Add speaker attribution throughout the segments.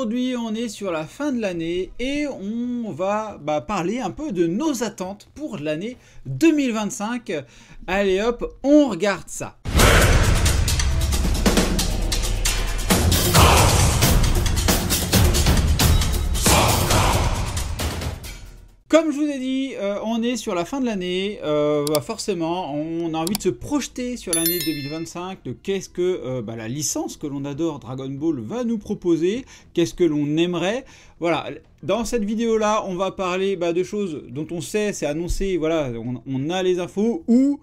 Speaker 1: Aujourd'hui, on est sur la fin de l'année et on va parler un peu de nos attentes pour l'année 2025. Allez hop, on regarde ça. Comme je vous ai dit, on est sur la fin de l'année, forcément on a envie de se projeter sur l'année 2025, de qu'est-ce que la licence que l'on adore, Dragon Ball, va nous proposer, qu'est-ce que l'on aimerait. Voilà, dans cette vidéo là on va parler de choses dont on sait, c'est annoncé, voilà, on a les infos, ou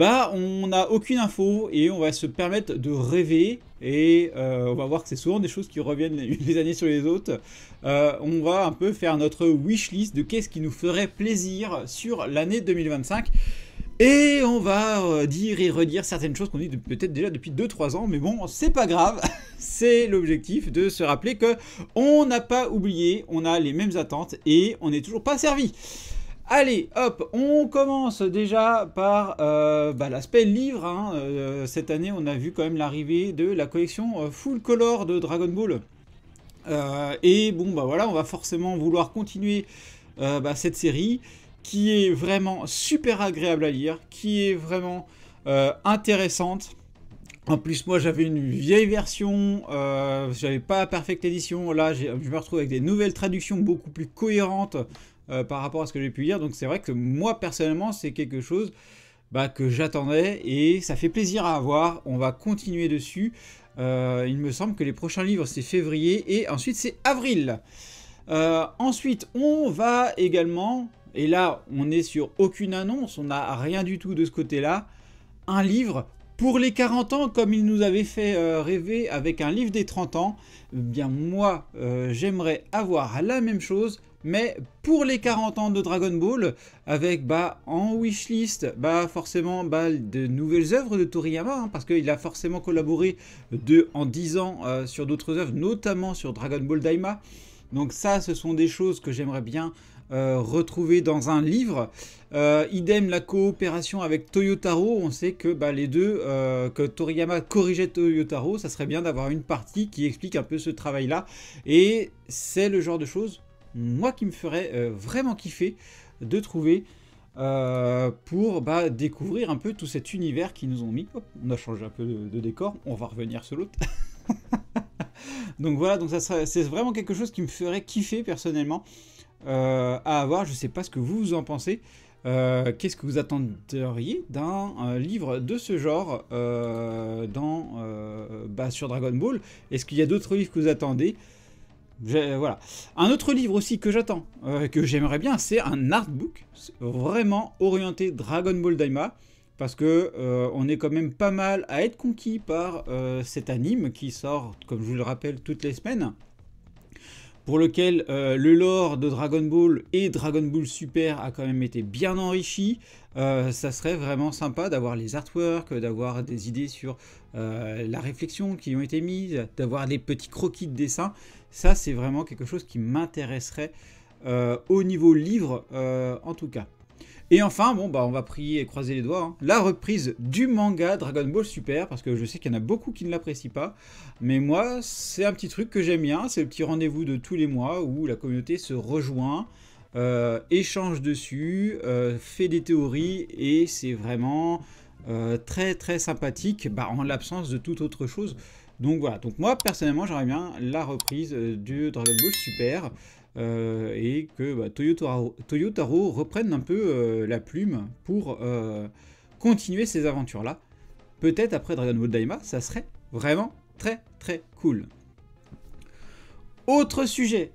Speaker 1: on n'a aucune info et on va se permettre de rêver. Et on va voir que c'est souvent des choses qui reviennent les années sur les autres. On va un peu faire notre wishlist de qu'est-ce qui nous ferait plaisir sur l'année 2025. Et on va dire et redire certaines choses qu'on dit peut-être déjà depuis 2-3 ans. Mais bon, c'est pas grave. C'est l'objectif de se rappeler que on n'a pas oublié, on a les mêmes attentes et on n'est toujours pas servi. Allez, hop, on commence déjà par l'aspect livre. Hein. Cette année, on a vu quand même l'arrivée de la collection Full Color de Dragon Ball. Voilà, on va forcément vouloir continuer cette série qui est vraiment super agréable à lire, qui est vraiment intéressante. En plus, moi, j'avais une vieille version, j'avais pas Perfect Edition. Là, je me retrouve avec des nouvelles traductions beaucoup plus cohérentes par rapport à ce que j'ai pu lire. Donc c'est vrai que moi personnellement c'est quelque chose que j'attendais et ça fait plaisir à avoir. On va continuer dessus. Il me semble que les prochains livres c'est février et ensuite c'est avril. Ensuite on va également, et là on est sur aucune annonce, on n'a rien du tout de ce côté là, un livre pour les 40 ans, comme il nous avait fait rêver avec un livre des 30 ans. Bien moi j'aimerais avoir la même chose, mais pour les 40 ans de Dragon Ball, avec en wishlist forcément de nouvelles œuvres de Toriyama, hein, parce qu'il a forcément collaboré en 10 ans sur d'autres œuvres, notamment sur Dragon Ball Daima. Donc ça, ce sont des choses que j'aimerais bien retrouver dans un livre. Idem la coopération avec Toyotaro, on sait que les deux, que Toriyama corrigeait Toyotaro, ça serait bien d'avoir une partie qui explique un peu ce travail là, et c'est le genre de choses moi qui me ferait vraiment kiffer de trouver pour découvrir un peu tout cet univers qu'ils nous ont mis. Hop, on a changé un peu de décor, on va revenir sur l'autre. Donc voilà, donc c'est vraiment quelque chose qui me ferait kiffer personnellement à avoir. Je sais pas ce que vous en pensez. Qu'est-ce que vous attendriez d'un livre de ce genre sur Dragon Ball? Est-ce qu'il y a d'autres livres que vous attendez? Voilà. Un autre livre aussi que j'attends, que j'aimerais bien, c'est un artbook vraiment orienté Dragon Ball Daima, parce que on est quand même pas mal à être conquis par cet anime qui sort, comme je vous le rappelle, toutes les semaines, pour lequel le lore de Dragon Ball et Dragon Ball Super a quand même été bien enrichi. Ça serait vraiment sympa d'avoir les artworks, d'avoir des idées sur la réflexion qui ont été mises, d'avoir des petits croquis de dessin. Ça, c'est vraiment quelque chose qui m'intéresserait au niveau livre, en tout cas. Et enfin, on va prier et croiser les doigts, hein, la reprise du manga Dragon Ball Super, parce que je sais qu'il y en a beaucoup qui ne l'apprécient pas, mais moi, c'est un petit truc que j'aime bien, c'est le petit rendez-vous de tous les mois où la communauté se rejoint, échange dessus, fait des théories, et c'est vraiment très très sympathique, en l'absence de toute autre chose. Donc voilà, donc moi personnellement j'aimerais bien la reprise du Dragon Ball Super, et que Toyotaro reprenne un peu la plume pour continuer ces aventures là. Peut-être après Dragon Ball Daima, ça serait vraiment très très cool. Autre sujet,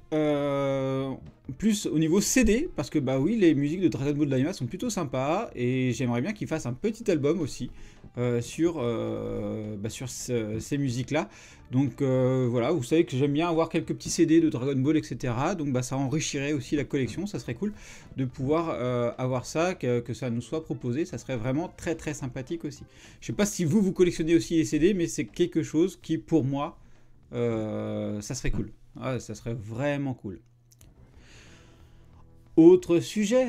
Speaker 1: plus au niveau CD, parce que oui, les musiques de Dragon Ball Daima sont plutôt sympas, et j'aimerais bien qu'ils fassent un petit album aussi sur ces musiques-là. Donc voilà, vous savez que j'aime bien avoir quelques petits CD de Dragon Ball, etc. Donc ça enrichirait aussi la collection, ça serait cool de pouvoir avoir ça, que ça nous soit proposé, ça serait vraiment très très sympathique aussi. Je sais pas si vous collectionnez aussi les CD, mais c'est quelque chose qui pour moi, ça serait cool. Ah, ça serait vraiment cool. Autre sujet,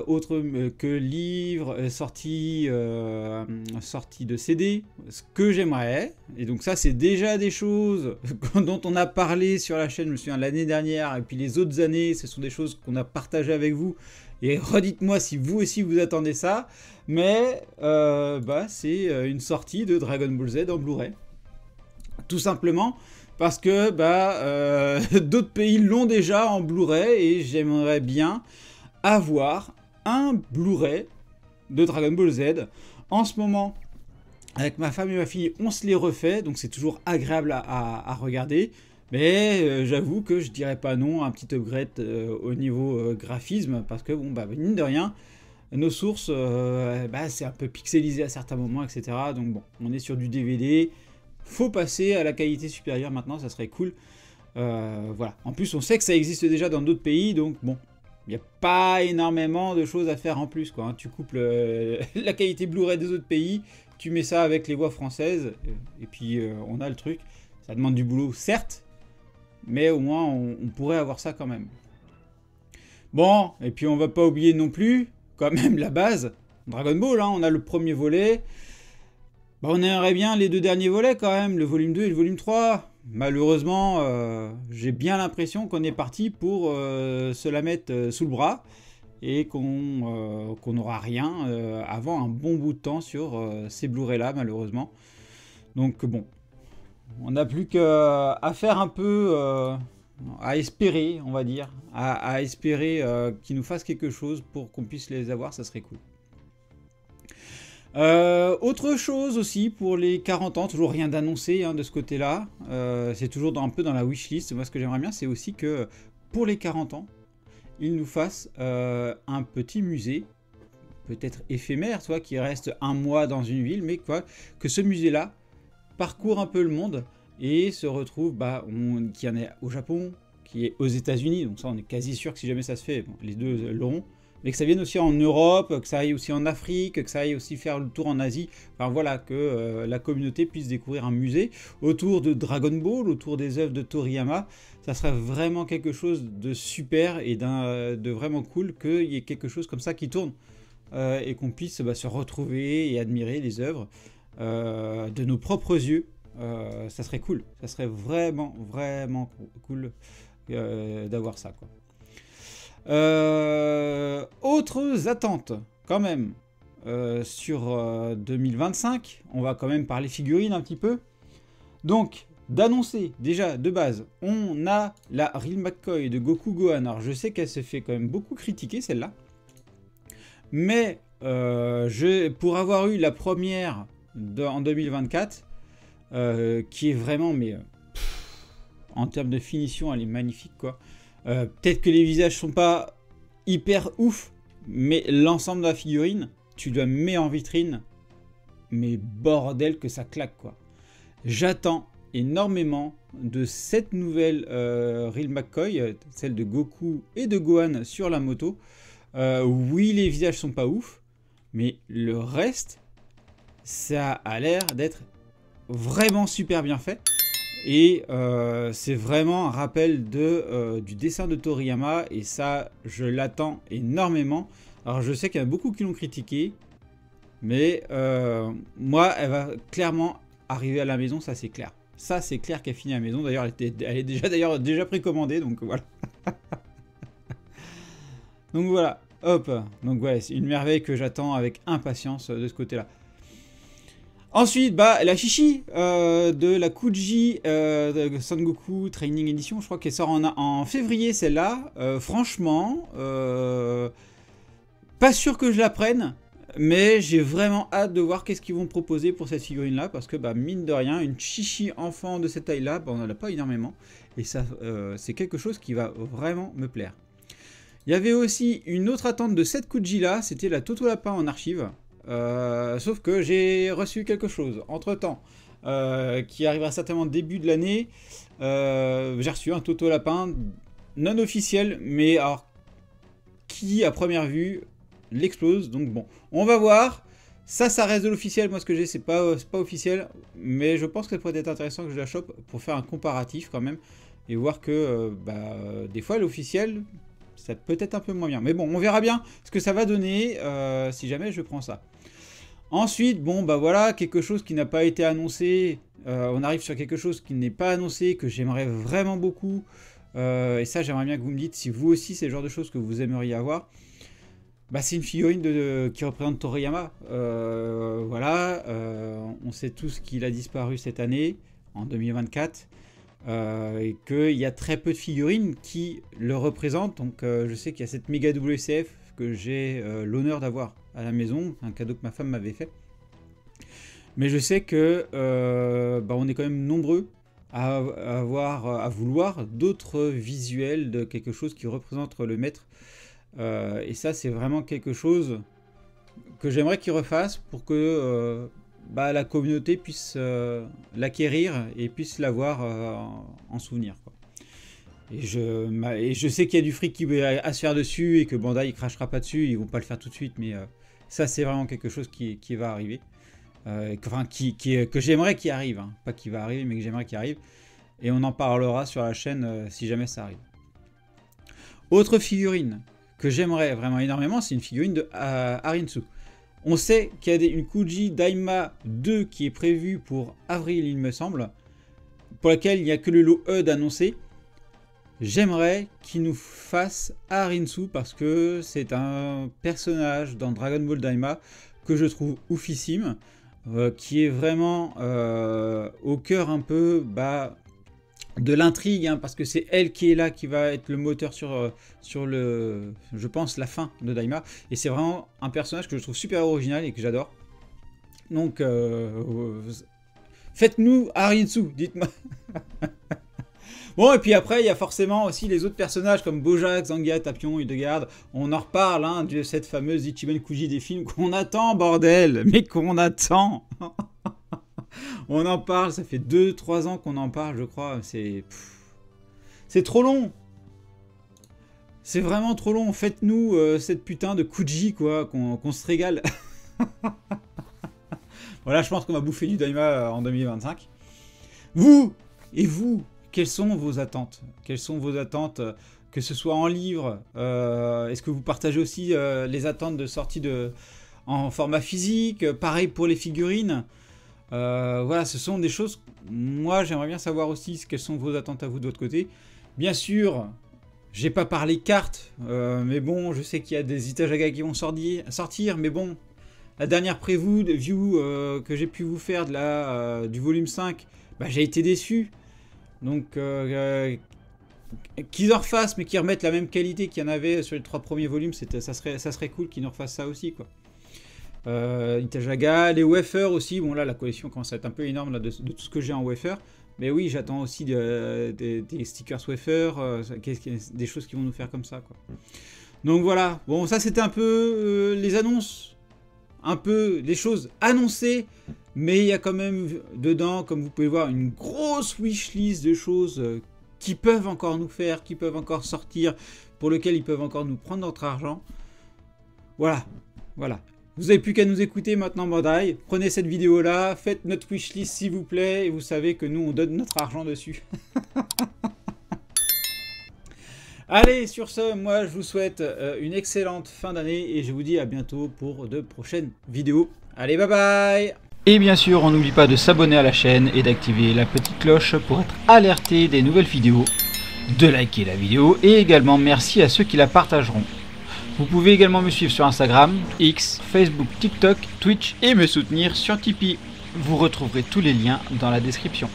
Speaker 1: autre que livres, sorties de CD, ce que j'aimerais, et donc ça c'est déjà des choses dont on a parlé sur la chaîne, je me souviens l'année dernière, et puis les autres années, ce sont des choses qu'on a partagées avec vous, et redites-moi si vous aussi vous attendez ça, mais c'est une sortie de Dragon Ball Z en Blu-ray. Tout simplement parce que d'autres pays l'ont déjà en Blu-ray et j'aimerais bien avoir un Blu-ray de Dragon Ball Z. En ce moment, avec ma femme et ma fille, on se les refait, donc c'est toujours agréable à regarder. Mais j'avoue que je dirais pas non à un petit upgrade au niveau graphisme, parce que mine de rien, nos sources, c'est un peu pixelisé à certains moments, etc. Donc bon, on est sur du DVD. Faut passer à la qualité supérieure maintenant, ça serait cool. Voilà. En plus, on sait que ça existe déjà dans d'autres pays, donc bon, il n'y a pas énormément de choses à faire en plus, quoi. Tu couples la qualité Blu-ray des autres pays, tu mets ça avec les voix françaises, et puis on a le truc. Ça demande du boulot, certes, mais au moins on pourrait avoir ça quand même. Bon, et puis on va pas oublier non plus, quand même, la base. Dragon Ball, hein, on a le premier volet. On aimerait bien les deux derniers volets quand même, le volume 2 et le volume 3. Malheureusement, j'ai bien l'impression qu'on est parti pour se la mettre sous le bras et qu'on n'aura rien avant un bon bout de temps sur ces Blu-ray là, malheureusement. Donc bon, on n'a plus qu'à faire un peu, à espérer, on va dire, à espérer qu'ils nous fassent quelque chose pour qu'on puisse les avoir, ça serait cool. Autre chose aussi pour les 40 ans, toujours rien d'annoncé de ce côté-là, c'est toujours un peu dans la wishlist. Moi ce que j'aimerais bien c'est aussi que pour les 40 ans, ils nous fassent un petit musée, peut-être éphémère, soit qui reste un mois dans une ville, mais quoi, que ce musée-là parcourt un peu le monde et se retrouve, qu'il y en ait au Japon, qui est aux États-Unis, donc ça on est quasi sûr que si jamais ça se fait, les deux l'auront. Mais que ça vienne aussi en Europe, que ça aille aussi en Afrique, que ça aille aussi faire le tour en Asie. Enfin voilà, que la communauté puisse découvrir un musée autour de Dragon Ball, autour des œuvres de Toriyama. Ça serait vraiment quelque chose de super et de vraiment cool qu'il y ait quelque chose comme ça qui tourne. Et qu'on puisse se retrouver et admirer les œuvres de nos propres yeux. Ça serait cool. Ça serait vraiment, vraiment cool d'avoir ça, quoi. Autres attentes quand même sur 2025, on va quand même parler figurines un petit peu. Donc d'annoncer déjà de base, on a la Real McCoy de Goku Gohan. Alors je sais qu'elle se fait quand même beaucoup critiquer celle-là, mais pour avoir eu la première en 2024, qui est vraiment, en termes de finition, elle est magnifique, quoi. Peut-être que les visages sont pas hyper ouf, mais l'ensemble de la figurine, tu la mets en vitrine, mais bordel que ça claque, quoi. J'attends énormément de cette nouvelle Real McCoy, celle de Goku et de Gohan sur la moto. Oui, les visages sont pas ouf, mais le reste, ça a l'air d'être vraiment super bien fait. Et c'est vraiment un rappel du dessin de Toriyama, et ça, je l'attends énormément. Alors je sais qu'il y en a beaucoup qui l'ont critiqué, mais moi, elle va clairement arriver à la maison, ça c'est clair. Ça c'est clair qu'elle finit à la maison, d'ailleurs elle est déjà précommandée, donc voilà. Donc voilà, hop. Donc ouais, c'est une merveille que j'attends avec impatience de ce côté-là. Ensuite, la chichi de la Kuji de Son Goku Training Edition, je crois qu'elle sort en février celle-là. Franchement, pas sûr que je la prenne, mais j'ai vraiment hâte de voir qu'est-ce qu'ils vont proposer pour cette figurine-là, parce que mine de rien, une chichi enfant de cette taille-là, on n'en a pas énormément, et ça, c'est quelque chose qui va vraiment me plaire. Il y avait aussi une autre attente de cette Kuji-là, c'était la Toto Lapin en archive. Sauf que j'ai reçu quelque chose entre temps qui arrivera certainement début de l'année. J'ai reçu un Toto Lapin non officiel, mais alors qui à première vue l'explose. Donc bon, on va voir. Ça reste de l'officiel. Moi, ce que j'ai, c'est pas officiel, mais je pense que ça pourrait être intéressant que je la chope pour faire un comparatif quand même et voir que des fois l'officiel c'est peut-être un peu moins bien. Mais bon, on verra bien ce que ça va donner si jamais je prends ça. Ensuite, bon, bah voilà, quelque chose qui n'a pas été annoncé. On arrive sur quelque chose qui n'est pas annoncé, que j'aimerais vraiment beaucoup. Et ça, j'aimerais bien que vous me dites si vous aussi, c'est le genre de choses que vous aimeriez avoir. Bah, c'est une figurine qui représente Toriyama. Voilà, on sait tous qu'il a disparu cette année, en 2024. Et qu'il y a très peu de figurines qui le représentent. Donc je sais qu'il y a cette méga WCF que j'ai l'honneur d'avoir à la maison, un cadeau que ma femme m'avait fait. Mais je sais que bah, on est quand même nombreux à vouloir d'autres visuels de quelque chose qui représente le maître. Et ça, c'est vraiment quelque chose que j'aimerais qu'il refasse pour que bah, la communauté puisse l'acquérir et puisse l'avoir en souvenir, quoi. Et je sais qu'il y a du fric qui va à se faire dessus et que Bandai ne crachera pas dessus, ils vont pas le faire tout de suite, mais ça, c'est vraiment quelque chose qui va arriver. Enfin, que j'aimerais qu'il arrive, hein. Pas qu'il va arriver, mais que j'aimerais qu'il arrive. Et on en parlera sur la chaîne si jamais ça arrive. Autre figurine que j'aimerais vraiment énormément, c'est une figurine de Harinsu. On sait qu'il y a une Kuji Daima 2 qui est prévue pour avril, il me semble, pour laquelle il n'y a que le lot E d'annoncer. J'aimerais qu'il nous fasse Harinsu parce que c'est un personnage dans Dragon Ball Daima que je trouve oufissime, qui est vraiment au cœur un peu de l'intrigue, hein, parce que c'est elle qui est là, qui va être le moteur sur je pense, la fin de Daima. Et c'est vraiment un personnage que je trouve super original et que j'adore. Donc, faites-nous Harinsu, dites-moi. Bon, et puis après, il y a forcément aussi les autres personnages comme Bojack, Zangia, Tapion, Hildegard. On en reparle, hein, de cette fameuse Ichiban Kuji des films qu'on attend, bordel, mais qu'on attend. On en parle, ça fait 2-3 ans qu'on en parle, je crois. C'est trop long. C'est vraiment trop long. Faites-nous cette putain de Kuji, quoi, qu'on se régale. Voilà, je pense qu'on va bouffer du Daima en 2025. Vous, quelles sont vos attentes? Quelles sont vos attentes, que ce soit en livre? Est-ce que vous partagez aussi les attentes de sortie en format physique? Pareil pour les figurines. Voilà, ce sont des choses, moi j'aimerais bien savoir aussi quelles sont vos attentes à vous de votre côté. Bien sûr, j'ai pas parlé cartes, mais bon, je sais qu'il y a des Itajaga qui vont sortir, mais bon, la dernière preview que j'ai pu vous faire du volume 5, bah, j'ai été déçu. Donc, qu'ils en refassent, mais qu'ils remettent la même qualité qu'il y en avait sur les 3 premiers volumes, ça serait cool qu'ils nous refassent ça aussi, quoi. Itajaga, les wafers aussi. Bon, là, la collection commence à être un peu énorme là, de tout ce que j'ai en wafer. Mais oui, j'attends aussi des stickers wafer, des choses qui vont nous faire comme ça, quoi. Donc voilà. Bon, ça, c'était un peu les annonces. Un peu les choses annoncées. Mais il y a quand même dedans, comme vous pouvez voir, une grosse wishlist de choses qui peuvent encore nous faire, qui peuvent encore sortir, pour lesquelles ils peuvent encore nous prendre notre argent. Voilà. Voilà. Vous n'avez plus qu'à nous écouter maintenant, Bandai. Prenez cette vidéo-là, faites notre wishlist s'il vous plaît, et vous savez que nous, on donne notre argent dessus. Allez, sur ce, moi, je vous souhaite une excellente fin d'année, et je vous dis à bientôt pour de prochaines vidéos. Allez, bye bye! Et bien sûr, on n'oublie pas de s'abonner à la chaîne et d'activer la petite cloche pour être alerté des nouvelles vidéos, de liker la vidéo, et également merci à ceux qui la partageront. Vous pouvez également me suivre sur Instagram, X, Facebook, TikTok, Twitch et me soutenir sur Tipeee. Vous retrouverez tous les liens dans la description.